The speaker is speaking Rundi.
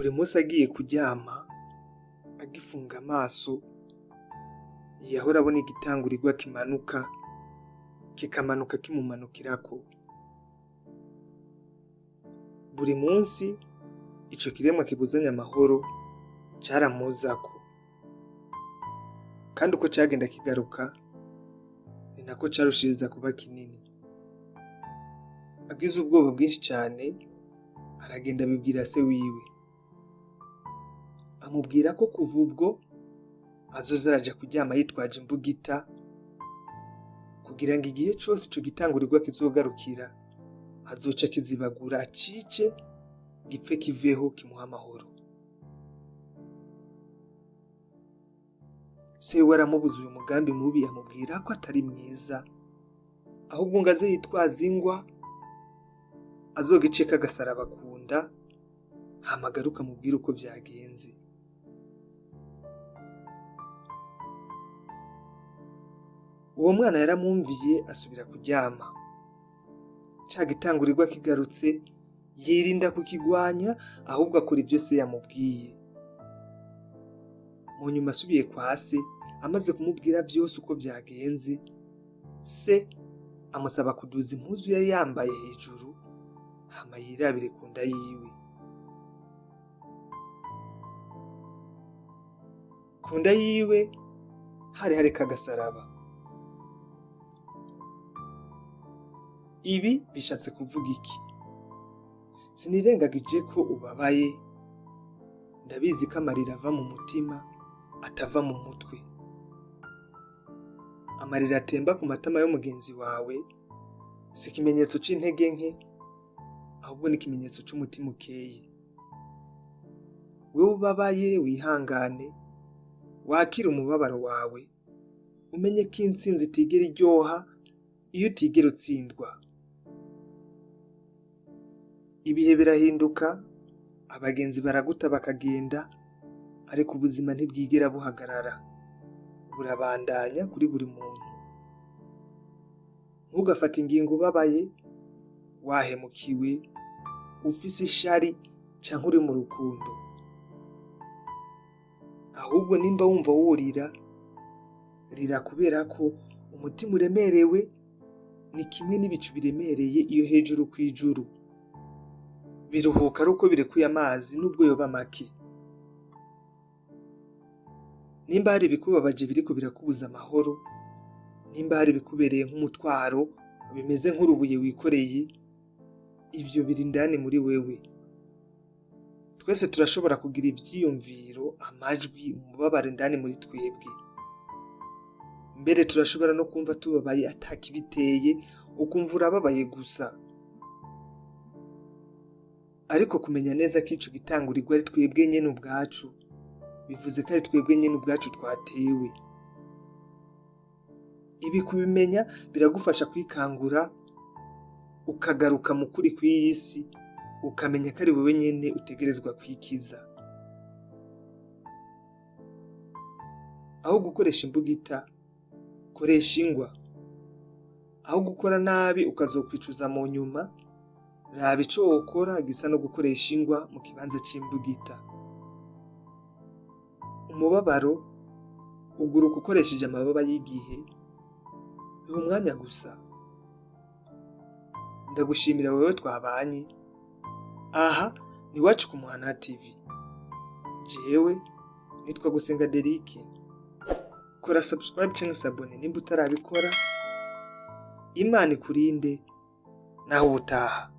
Buri munsi agiye kuryama agifunga amaso yahora abona igitangurirwa kimanuka kikamanuka kimumanukirako. Buri munsi ico kiremwa kibuzanya amahoro caramuzako, kandi uko cagenda kigaruka ni nako carushiriza kuba kinini. Agize ubwoba bwinshi cane aragenda abibwira se wiwe, amubwira ko kuva ubwo azoza araja kuryama yitwaje imbugita kugira ngo igihe cose ico gitangurirwa kizogarukira azoca kizibagura acice gipfe kiveho kimuha amahoro. Se we aramubuza uyu mugambi mubi, amubwira ko atari mwiza, ahubwo ngo aze yitwaza ingwa azogiceka agasaraba ku nda hama agaruke amubwire uko vyagenze. Uwo mwana yaramwumviye asubira kuryama. Ca gitangurirwa kigarutse yirinda kukigwanya, ahubwo akora ivyo se yamubwiye. Mu nyuma asubiye kwa se, amaze kumubwira vyose uko vyagenze, se amusaba kuduza impuzu yari yambaye hejuru hama yirabire ku nda yiwe. Ku nda yiwe hari hariko agasaraba. Ibi bishatse kuvuga iki? Sinirengagije ko ubabaye, ndabizi ko amarira ava mu mutima atava mu mutwe. Amarira atemba ku matama y'umugenzi wawe si ikimenyetso c'intege nke, ahubwo ni ikimenyetso c'umutima ukeye. Wewe ubabaye wihangane, wakire umubabaro wawe, umenye ko intsinzi itigera iryoha iyo utigera utsindwa. Ibihe birahinduka, abagenzi baraguta bakagenda, ariko ubuzima ntibwigera buhagarara, burabandanya kuri buri muntu. Ntugafate ingingo ubabaye, wahemukiwe, ufise ishari canke uri mu rukundo. Ahubwo nimba wumva worira, rira kubera ko umutima uremerewe ni kimwe n'ibicu biremereye iyo hejuru kw'ijuru. Biruhuka ari uko birekuye amazi nubwo yoba make. Nimba hari ibikubabaje biriko birakubuza amahoro, nimba hari ibikubereye nk'umutwaro bimeze nk'urubuye wikoreye, ivyo biri indani muri wewe. Twese turashobora kugira ivyiyumviro, amajwi, umubabaro indani muri twebwe. Mbere turashobora no kumva tubabaye atakibiteye, ukumva urababaye gusa. Ariko kumenya neza ko ico gitangurirwa ari twebwe nyene ubwacu, bivuze ko ari twebwe nyene ubwacu twatewe. Ibi kubimenya biragufasha kwikangura, ukagaruka mu kuri kw'iyi si, ukamenya ko ari wewe nyene utegerezwa kwikiza. Aho gukoresha imbugita, koresha ingwa. Aho gukora nabi ukazokwicuza mu nyuma, raba ico wokora gisa no gukoresha ingwa mu kibanza c'imbugita. Umubabaro uguruka ukoresheje amababa y'igihe, biha umwanya gusa. Ndagushimira wewe twabanye. Aha ni Iwacu ku Muhana TV. Jewe nitwa Gusenga Derrick. Kora subscribe canke sabone nimba utarabikora. Imana ikurinde naho ubutaha.